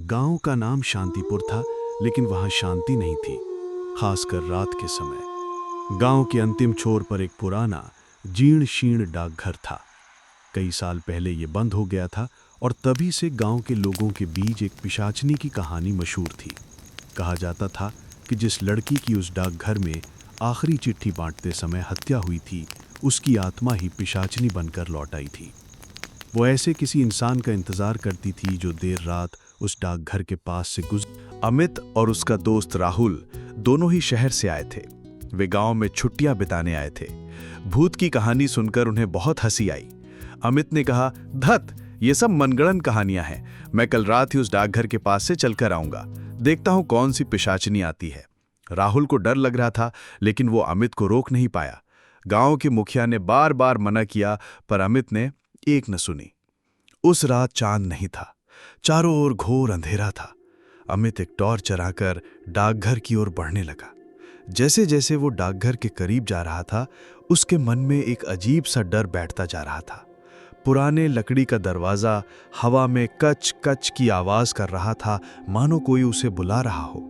गांव का नाम शांतिपुर था, लेकिन वहां शांति नहीं थी, खासकर रात के समय। गांव के अंतिम छोर पर एक पुराना जीर्ण शीर्ण डाकघर था। कई साल पहले ये बंद हो गया था और तभी से गांव के लोगों के बीच एक पिशाचनी की कहानी मशहूर थी। कहा जाता था कि जिस लड़की की उस डाकघर में आखिरी चिट्ठी बांटते समय हत्या हुई थी, उसकी आत्मा ही पिशाचनी बनकर लौट आई थी। वो ऐसे किसी इंसान का इंतजार करती थी जो देर रात उस डाकघर के पास से गुजर। अमित और उसका दोस्त राहुल दोनों ही शहर से आए थे। वे गांव में छुट्टियां बिताने आए थे। भूत की कहानी सुनकर उन्हें बहुत हंसी आई। अमित ने कहा, धत, ये सब मनगढ़ंत कहानियां हैं। मैं कल रात ही उस डाकघर के पास से चलकर आऊंगा। देखता हूं कौन सी पिशाचनी आती है। राहुल को डर लग रहा था, लेकिन वो अमित को रोक नहीं पाया। गांव के मुखिया ने बार बार मना किया, पर अमित ने एक न सुनी। उस रात चांद नहीं था, चारों ओर घोर अंधेरा था। अमित एक टॉर्च चलाकर डाकघर की ओर बढ़ने लगा। जैसे जैसे वो डाकघर के करीब जा रहा था, उसके मन में एक अजीब सा डर बैठता जा रहा था। पुराने लकड़ी का दरवाजा हवा में कच कच की आवाज कर रहा था, मानो कोई उसे बुला रहा हो।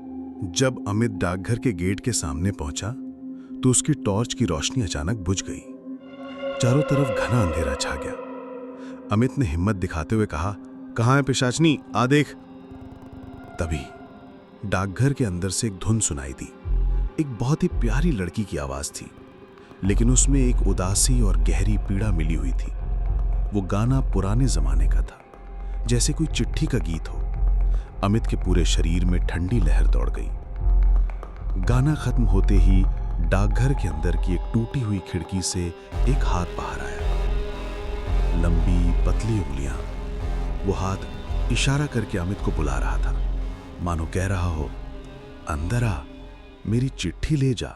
जब अमित डाकघर के गेट के सामने पहुंचा तो उसकी टॉर्च की रोशनी अचानक बुझ गई। चारों तरफ घना अंधेरा छा गया। अमित ने हिम्मत दिखाते हुए कहा, कहाँ है पिशाचनी, आ देख। तभी डाकघर के अंदर से एक धुन सुनाई दी। एक बहुत ही प्यारी लड़की की आवाज थी, लेकिन उसमें एक उदासी और गहरी पीड़ा मिली हुई थी। वो गाना पुराने जमाने का था, जैसे कोई चिट्ठी का गीत हो। अमित के पूरे शरीर में ठंडी लहर दौड़ गई। गाना खत्म होते ही डाकघर के अंदर की एक टूटी हुई खिड़की से एक हाथ बाहर आया। लंबी पतली उंगलियां। वो हाथ इशारा करके अमित को बुला रहा था, मानो कह रहा हो, अंदर आ, मेरी चिट्ठी ले जा।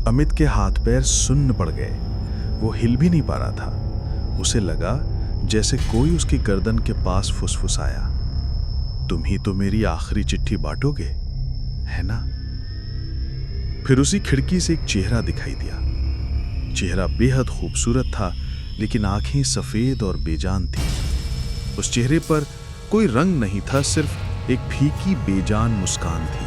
अमित के हाथ पैर सुन्न पड़ गए। वो हिल भी नहीं पा रहा था। उसे लगा जैसे कोई उसकी गर्दन के पास फुसफुसाया, तुम ही तो मेरी आखिरी चिट्ठी बांटोगे, है ना? फिर उसी खिड़की से एक चेहरा दिखाई दिया। चेहरा बेहद खूबसूरत था, लेकिन आंखें सफेद और बेजान थीं। उस चेहरे पर कोई रंग नहीं था, सिर्फ एक फीकी बेजान मुस्कान थी।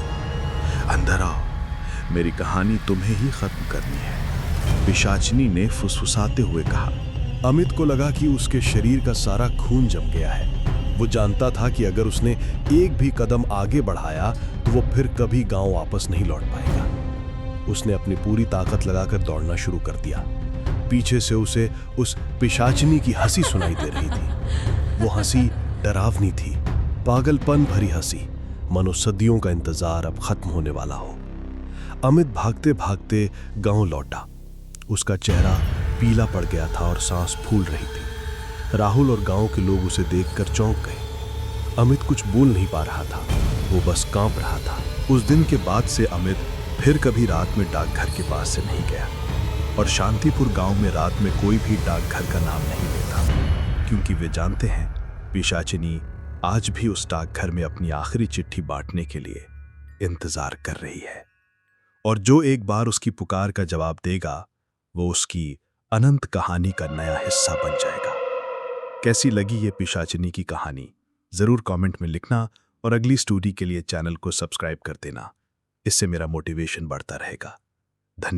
अंदर आओ, मेरी कहानी तुम्हें ही खत्म करनी है, पिशाचनी ने फुसफुसाते हुए कहा। अमित को लगा कि उसके शरीर का सारा खून जम गया है। वो जानता था कि अगर उसने एक भी कदम आगे बढ़ाया तो वो फिर कभी गांव वापस नहीं लौट पाएगा। उसने अपनी पूरी ताकत लगाकर दौड़ना शुरू कर दिया। पीछे से उसे उस पिशाचनी की हंसी सुनाई दे रही थी। वो हंसी डरावनी थी, पागलपन भरी हंसी, मानो सदियों का इंतजार अब खत्म होने वाला हो। अमित भागते भागते गांव लौटा। उसका चेहरा पीला पड़ गया था और सांस फूल रही थी। राहुल और गांव के लोग उसे देखकर चौंक गए। अमित कुछ बोल नहीं पा रहा था, वो बस कांप रहा था। उस दिन के बाद से अमित फिर कभी रात में डाकघर के पास से नहीं गया, और शांतिपुर गांव में रात में कोई भी डाकघर का नाम नहीं लेता, क्योंकि वे जानते हैं पिशाचिनी आज भी उस डाकघर में अपनी आखिरी चिट्ठी बांटने के लिए इंतजार कर रही है। और जो एक बार उसकी पुकार का जवाब देगा, वो उसकी अनंत कहानी का नया हिस्सा बन जाएगा। कैसी लगी ये पिशाचिनी की कहानी, जरूर कमेंट में लिखना, और अगली स्टोरी के लिए चैनल को सब्सक्राइब कर देना। इससे मेरा मोटिवेशन बढ़ता रहेगा। धन्यवाद।